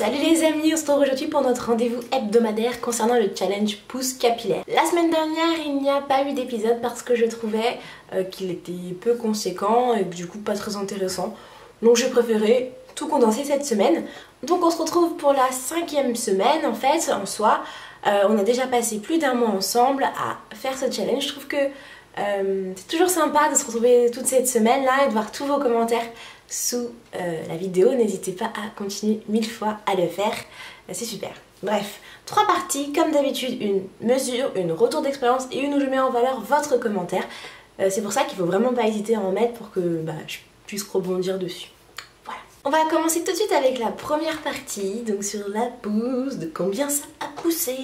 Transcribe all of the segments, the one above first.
Salut les amis, on se retrouve aujourd'hui pour notre rendez-vous hebdomadaire concernant le challenge pouce capillaire. La semaine dernière il n'y a pas eu d'épisode parce que je trouvais qu'il était peu conséquent et du coup pas très intéressant. Donc j'ai préféré tout condenser cette semaine. Donc on se retrouve pour la 5e semaine en fait en soi. On a déjà passé plus d'un mois ensemble à faire ce challenge. Je trouve que c'est toujours sympa de se retrouver toute cette semaine là et de voir tous vos commentaires sous la vidéo. N'hésitez pas à continuer 1000 fois à le faire, c'est super. Bref, 3 parties comme d'habitude, une mesure, une retour d'expérience et une où je mets en valeur votre commentaire. C'est pour ça qu'il faut vraiment pas hésiter à en mettre pour que je puisse rebondir dessus. Voilà. On va commencer tout de suite avec la première partie, donc sur la pousse, de combien ça a poussé.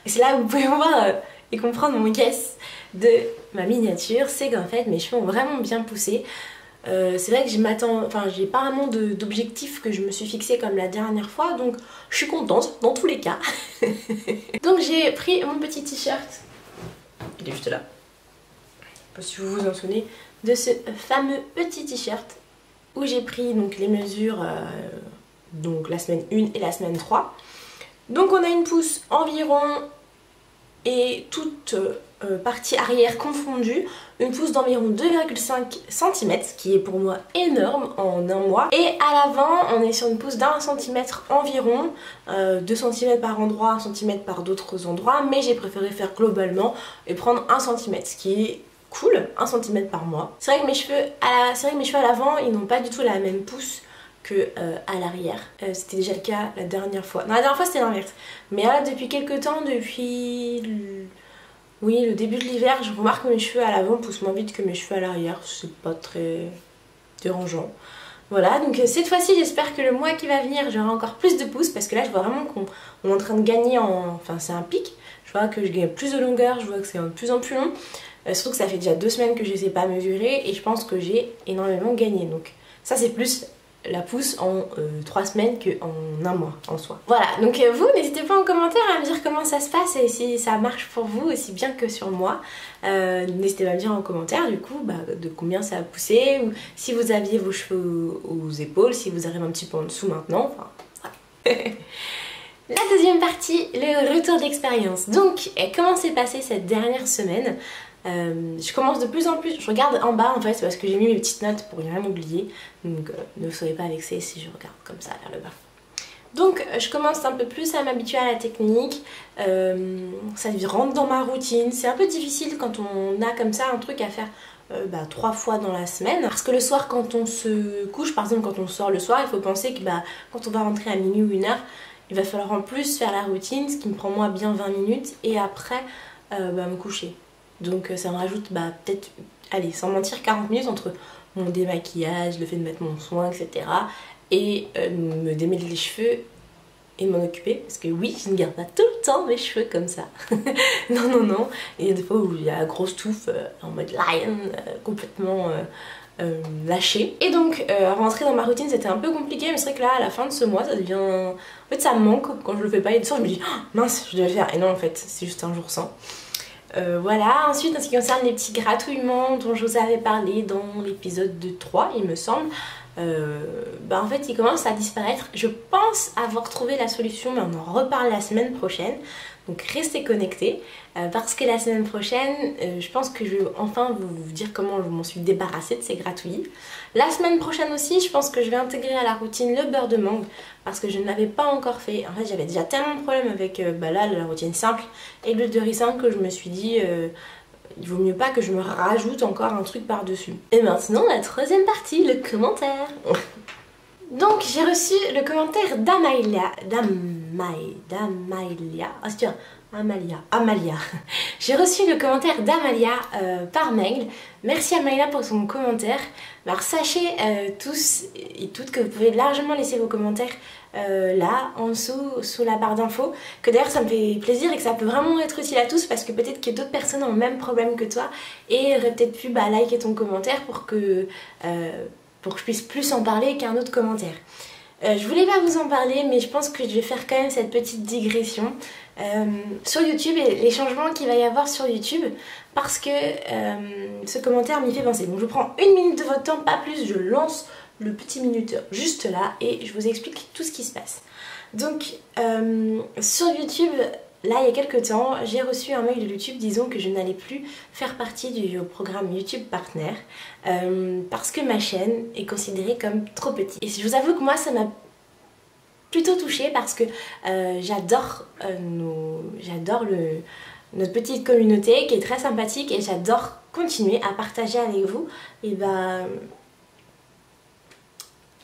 Et c'est là où vous pouvez voir et comprendre mon guess de ma miniature, c'est qu'en fait mes cheveux ont vraiment bien poussé. C'est vrai que j'ai pas vraiment d'objectif que je me suis fixé comme la dernière fois, donc je suis contente dans tous les cas. Donc j'ai pris mon petit t-shirt, il est juste là, je sais pas si vous vous en souvenez de ce fameux petit t-shirt où j'ai pris donc les mesures donc la semaine 1 et la semaine 3. Donc on a une pousse environ et toute partie arrière confondue, une pousse d'environ 2,5 cm, ce qui est pour moi énorme en un mois. Et à l'avant, on est sur une pousse d'1 cm environ, 2 cm par endroit, 1 cm par d'autres endroits, mais j'ai préféré faire globalement et prendre 1 cm, ce qui est cool, 1 cm par mois. C'est vrai que mes cheveux à l'avant, ils n'ont pas du tout la même pousse que à l'arrière. C'était déjà le cas la dernière fois. Non, la dernière fois c'était l'inverse. Mais là, depuis quelques temps, depuis le début de l'hiver, je remarque que mes cheveux à l'avant poussent moins vite que mes cheveux à l'arrière. C'est pas très dérangeant. Voilà, donc cette fois-ci, j'espère que le mois qui va venir, j'aurai encore plus de pouces parce que là, je vois vraiment qu'on est en train de gagner en... Enfin, c'est un pic. Je vois que je gagne plus de longueur, je vois que c'est de plus en plus long. Surtout que ça fait déjà 2 semaines que je ne sais pas mesurer et je pense que j'ai énormément gagné. Donc ça, c'est plus la pousse en 3 semaines qu'en un mois en soi. Voilà, donc vous n'hésitez pas en commentaire à me dire comment ça se passe et si ça marche pour vous aussi bien que sur moi. N'hésitez pas à me dire en commentaire du coup de combien ça a poussé, ou si vous aviez vos cheveux aux épaules, si vous arrivez un petit peu en dessous maintenant, enfin voilà. La deuxième partie, le retour d'expérience. Donc comment s'est passée cette dernière semaine? Je commence de plus en plus, je regarde en bas en fait, c'est parce que j'ai mis mes petites notes pour rien oublier, donc ne soyez pas vexés si je regarde comme ça vers le bas. Donc je commence un peu plus à m'habituer à la technique, ça rentre dans ma routine. C'est un peu difficile quand on a comme ça un truc à faire 3 fois dans la semaine, parce que le soir quand on se couche, par exemple quand on sort le soir, il faut penser que quand on va rentrer à minuit ou 1h, il va falloir en plus faire la routine, ce qui me prend moi bien 20 minutes, et après me coucher. Donc ça me rajoute peut-être, allez, sans mentir, 40 minutes entre mon démaquillage, le fait de mettre mon soin, etc. et me démêler les cheveux et m'en occuper. Parce que oui, je ne garde pas tout le temps mes cheveux comme ça. Non, non, non. Et il y a des fois où il y a la grosse touffe en mode lion, complètement lâchée. Et donc rentrer dans ma routine c'était un peu compliqué, mais c'est vrai que là à la fin de ce mois ça devient... En fait ça me manque quand je le fais pas, et de soir je me dis oh, mince, je dois le faire. Et non, en fait c'est juste un jour sans. Voilà, ensuite en ce qui concerne les petits gratouillements dont je vous avais parlé dans l'épisode 3 il me semble, en fait ils commencent à disparaître. Je pense avoir trouvé la solution, mais on en reparle la semaine prochaine, donc restez connectés parce que la semaine prochaine je pense que je vais enfin vous dire comment je m'en suis débarrassée de ces gratouillis. La semaine prochaine aussi je pense que je vais intégrer à la routine le beurre de mangue parce que je ne l'avais pas encore fait. En fait j'avais déjà tellement de problèmes avec là la routine simple et l'huile de ricin que je me suis dit il vaut mieux pas que je me rajoute encore un truc par dessus. Et maintenant la troisième partie, le commentaire. Donc j'ai reçu le commentaire d'Amalia. Amalia. J'ai reçu le commentaire d'Amalia par mail. Merci Amalia pour son commentaire. Alors sachez tous et toutes que vous pouvez largement laisser vos commentaires là en dessous sous la barre d'infos, que d'ailleurs ça me fait plaisir et que ça peut vraiment être utile à tous, parce que peut-être que d'autres personnes ont le même problème que toi et auraient peut-être pu liker ton commentaire pour que je puisse plus en parler qu'un autre commentaire. Je voulais pas vous en parler, mais je pense que je vais faire quand même cette petite digression sur YouTube et les changements qu'il va y avoir sur YouTube, parce que ce commentaire m'y fait penser. Donc je prends 1 minute de votre temps, pas plus, je lance le petit minuteur juste là et je vous explique tout ce qui se passe. Donc sur YouTube, là il y a quelques temps, j'ai reçu un mail de YouTube disant que je n'allais plus faire partie du programme YouTube Partner parce que ma chaîne est considérée comme trop petite. Et je vous avoue que moi ça m'a plutôt touchée parce que j'adore notre petite communauté qui est très sympathique et j'adore continuer à partager avec vous et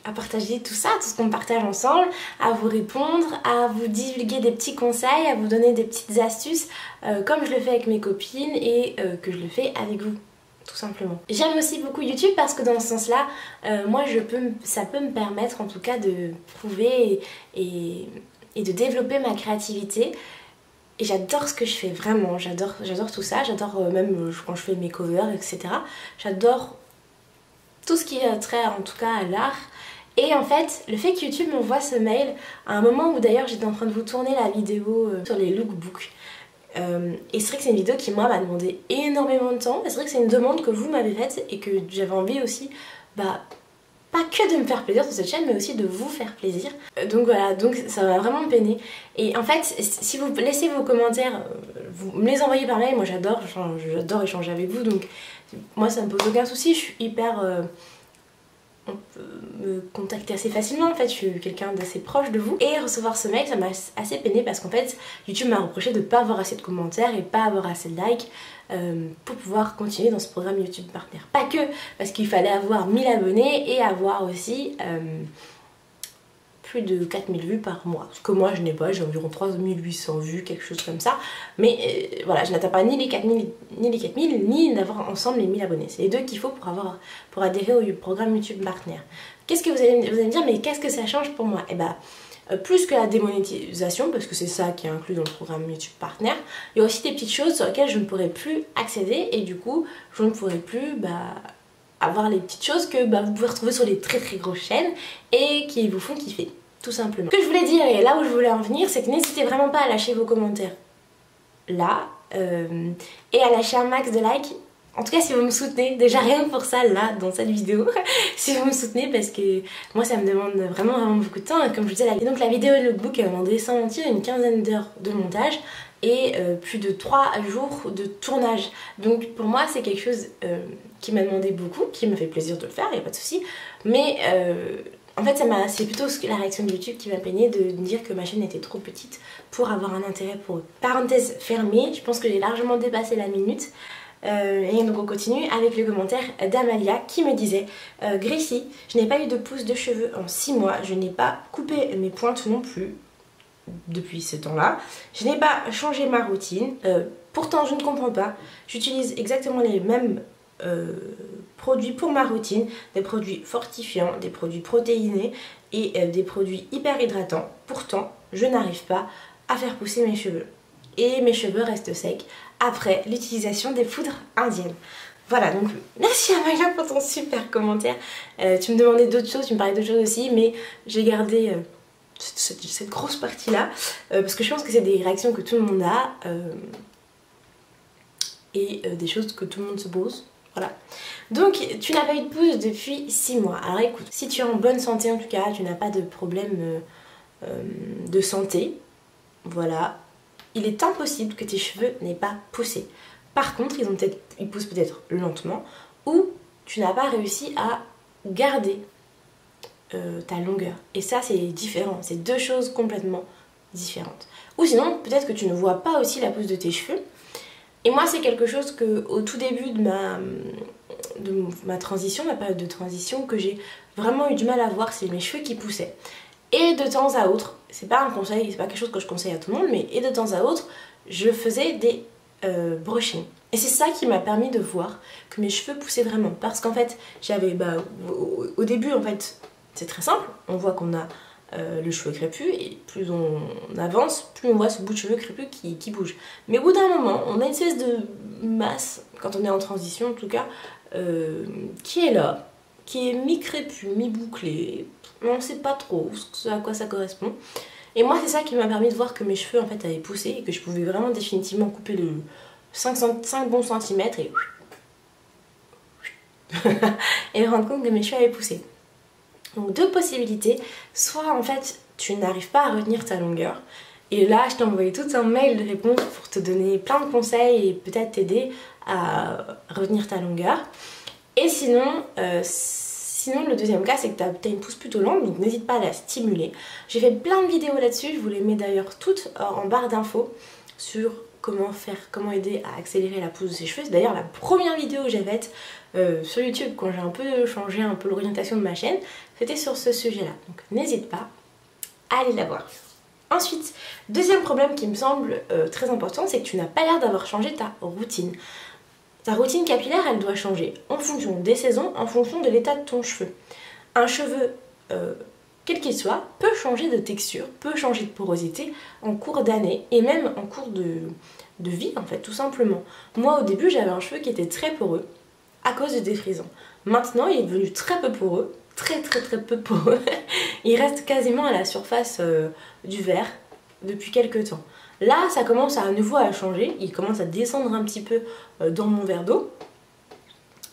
à partager tout ça, tout ce qu'on partage ensemble, à vous répondre, à vous divulguer des petits conseils, à vous donner des petites astuces comme je le fais avec mes copines et que je le fais avec vous. Tout simplement. J'aime aussi beaucoup YouTube parce que dans ce sens là, moi ça peut me permettre en tout cas de prouver et de développer ma créativité. Et j'adore ce que je fais, vraiment, j'adore tout ça, j'adore même quand je fais mes covers, etc. J'adore tout ce qui est trait en tout cas à l'art. Et en fait, le fait que YouTube m'envoie ce mail à un moment où d'ailleurs j'étais en train de vous tourner la vidéo sur les lookbooks. Et c'est vrai que c'est une vidéo qui moi m'a demandé énormément de temps. C'est vrai que c'est une demande que vous m'avez faite et que j'avais envie aussi, pas que de me faire plaisir sur cette chaîne mais aussi de vous faire plaisir. Donc voilà, donc ça m'a vraiment peiné. Et en fait, si vous laissez vos commentaires, vous me les envoyez par mail, moi j'adore échanger avec vous. Donc moi ça me pose aucun souci, je suis hyper... on peut me contacter assez facilement en fait, je suis quelqu'un d'assez proche de vous. Et recevoir ce mail ça m'a assez peiné parce qu'en fait YouTube m'a reproché de ne pas avoir assez de commentaires et pas avoir assez de likes pour pouvoir continuer dans ce programme YouTube Partner. Pas que, parce qu'il fallait avoir 1000 abonnés et avoir aussi plus de 4000 vues par mois. Ce que moi je n'ai pas, j'ai environ 3800 vues, quelque chose comme ça. Mais voilà, je n'atteins pas ni les 4000 ni d'avoir ensemble les 1000 abonnés. C'est les deux qu'il faut pour adhérer au programme YouTube Partner. Qu'est-ce que vous allez me dire, mais qu'est-ce que ça change pour moi? Eh ben, plus que la démonétisation, parce que c'est ça qui est inclus dans le programme YouTube Partner, il y a aussi des petites choses sur lesquelles je ne pourrai plus accéder et du coup, je ne pourrai plus avoir les petites choses que vous pouvez retrouver sur les très grosses chaînes et qui vous font kiffer. Tout simplement. Ce que je voulais dire et là où je voulais en venir, c'est que n'hésitez vraiment pas à lâcher vos commentaires là et à lâcher un max de likes. En tout cas si vous me soutenez, déjà rien que pour ça là dans cette vidéo, si vous me soutenez parce que moi ça me demande vraiment beaucoup de temps et comme je vous disais, donc la vidéo de lookbook elle m'a demandé sans mentir une quinzaine d'heures de montage et plus de 3 jours de tournage. Donc pour moi c'est quelque chose qui m'a demandé beaucoup, qui m'a fait plaisir de le faire, il n'y a pas de souci, mais en fait c'est plutôt la réaction de YouTube qui m'a peiné de me dire que ma chaîne était trop petite pour avoir un intérêt pour eux. Parenthèse fermée, je pense que j'ai largement dépassé la minute. Et donc on continue avec le commentaire d'Amalia qui me disait Gracie, je n'ai pas eu de pousse de cheveux en 6 mois, je n'ai pas coupé mes pointes non plus depuis ce temps-là, je n'ai pas changé ma routine, pourtant je ne comprends pas, j'utilise exactement les mêmes produits pour ma routine, des produits fortifiants, des produits protéinés et des produits hyper hydratants, pourtant je n'arrive pas à faire pousser mes cheveux. Et mes cheveux restent secs après l'utilisation des poudres indiennes. Voilà, donc merci Amalia pour ton super commentaire. Tu me demandais d'autres choses, tu me parlais d'autres choses aussi, mais j'ai gardé cette grosse partie-là parce que je pense que c'est des réactions que tout le monde a et des choses que tout le monde se pose. Voilà. Donc tu n'as pas eu de pousse depuis 6 mois. Alors écoute, si tu es en bonne santé en tout cas, tu n'as pas de problème de santé, voilà. Il est impossible que tes cheveux n'aient pas poussé. Par contre, ils poussent peut-être lentement ou tu n'as pas réussi à garder ta longueur. Et ça, c'est différent. C'est deux choses complètement différentes. Ou sinon, peut-être que tu ne vois pas aussi la pousse de tes cheveux. Et moi, c'est quelque chose que au tout début de ma transition, ma période de transition, que j'ai vraiment eu du mal à voir, c'est mes cheveux qui poussaient. Et de temps à autre, c'est pas un conseil, c'est pas quelque chose que je conseille à tout le monde, mais et de temps à autre, je faisais des brushings. Et c'est ça qui m'a permis de voir que mes cheveux poussaient vraiment. Parce qu'en fait, j'avais, au début, en fait, c'est très simple. On voit qu'on a le cheveu crépus et plus on avance, plus on voit ce bout de cheveux crépus qui bouge. Mais au bout d'un moment, on a une espèce de masse, quand on est en transition en tout cas, qui est là, qui est mi-crépus, mi-bouclé. On ne sait pas trop à quoi ça correspond. Et moi c'est ça qui m'a permis de voir que mes cheveux en fait avaient poussé et que je pouvais vraiment définitivement couper le 5 bons centimètres et me rendre compte que mes cheveux avaient poussé. Donc deux possibilités, soit en fait tu n'arrives pas à retenir ta longueur, et là je t'ai envoyé tout un mail de réponse pour te donner plein de conseils et peut-être t'aider à retenir ta longueur. Et sinon, le deuxième cas c'est que tu as une pousse plutôt lente, donc n'hésite pas à la stimuler. J'ai fait plein de vidéos là-dessus, je vous les mets d'ailleurs toutes en barre d'infos sur comment aider à accélérer la pousse de ses cheveux. C'est d'ailleurs la première vidéo que j'ai faite sur YouTube quand j'ai un peu changé l'orientation de ma chaîne, c'était sur ce sujet-là. Donc n'hésite pas à aller la voir. Ensuite, deuxième problème qui me semble très important, c'est que tu n'as pas l'air d'avoir changé ta routine. Ta routine capillaire, elle doit changer en fonction des saisons, en fonction de l'état de ton cheveu. Un cheveu, quel qu'il soit, peut changer de texture, peut changer de porosité en cours d'année et même en cours de vie en fait, tout simplement. Moi au début j'avais un cheveu qui était très poreux à cause de défrisant. Maintenant il est devenu très peu poreux, très peu poreux. Il reste quasiment à la surface du verre depuis quelques temps. Là ça commence à nouveau à changer, il commence à descendre un petit peu dans mon verre d'eau.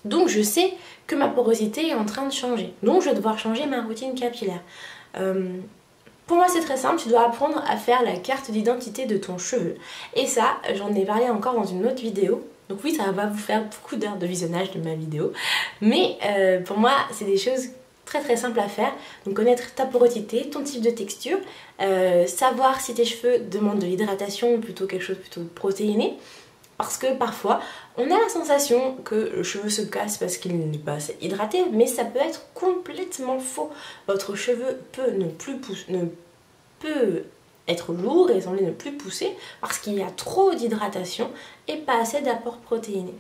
Donc je sais que ma porosité est en train de changer. Donc je vais devoir changer ma routine capillaire. Pour moi c'est très simple, tu dois apprendre à faire la carte d'identité de ton cheveu. Et ça, j'en ai parlé encore dans une autre vidéo. Donc oui, ça va vous faire beaucoup d'heures de visionnage de ma vidéo. Mais pour moi, c'est des choses très simples à faire. Donc connaître ta porosité, ton type de texture, savoir si tes cheveux demandent de l'hydratation ou plutôt quelque chose plutôt protéiné. Parce que parfois, on a la sensation que le cheveu se casse parce qu'il n'est pas assez hydraté, mais ça peut être complètement faux. Votre cheveu peut être lourd et sembler ne plus pousser parce qu'il y a trop d'hydratation et pas assez d'apport protéiné.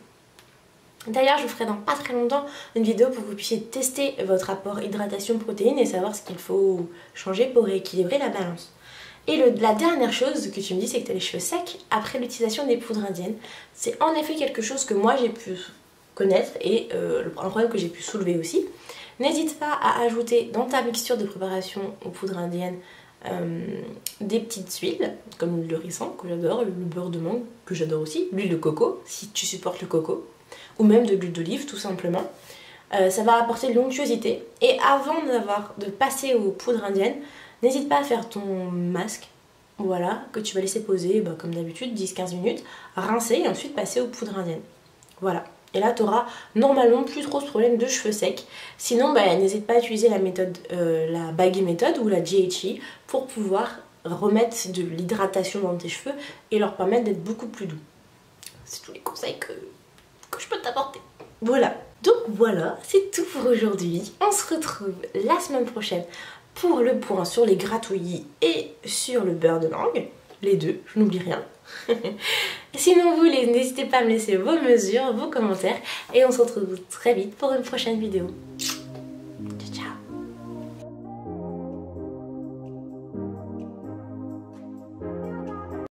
D'ailleurs, je vous ferai dans pas très longtemps une vidéo pour que vous puissiez tester votre apport hydratation-protéine et savoir ce qu'il faut changer pour rééquilibrer la balance. Et la dernière chose que tu me dis, c'est que tu as les cheveux secs après l'utilisation des poudres indiennes. C'est en effet quelque chose que moi j'ai pu connaître et un problème que j'ai pu soulever aussi. N'hésite pas à ajouter dans ta mixture de préparation aux poudres indiennes des petites huiles, comme l'huile de ricin que j'adore, le beurre de mangue que j'adore aussi, l'huile de coco si tu supportes le coco, ou même de l'huile d'olive tout simplement. Ça va apporter de l'onctuosité. Et avant de passer aux poudres indiennes, n'hésite pas à faire ton masque, voilà, que tu vas laisser poser comme d'habitude 10-15 minutes, rincer et ensuite passer aux poudres indiennes. Voilà. Et là tu auras normalement plus trop ce problème de cheveux secs. Sinon n'hésite pas à utiliser la méthode, la Baggy méthode ou la GHI pour pouvoir remettre de l'hydratation dans tes cheveux et leur permettre d'être beaucoup plus doux. C'est tous les conseils que je peux t'apporter. Voilà. Donc voilà, c'est tout pour aujourd'hui. On se retrouve la semaine prochaine pour le point sur les gratouillis et sur le beurre de mangue. Les deux, je n'oublie rien. Sinon vous n'hésitez pas à me laisser vos mesures, vos commentaires et on se retrouve très vite pour une prochaine vidéo.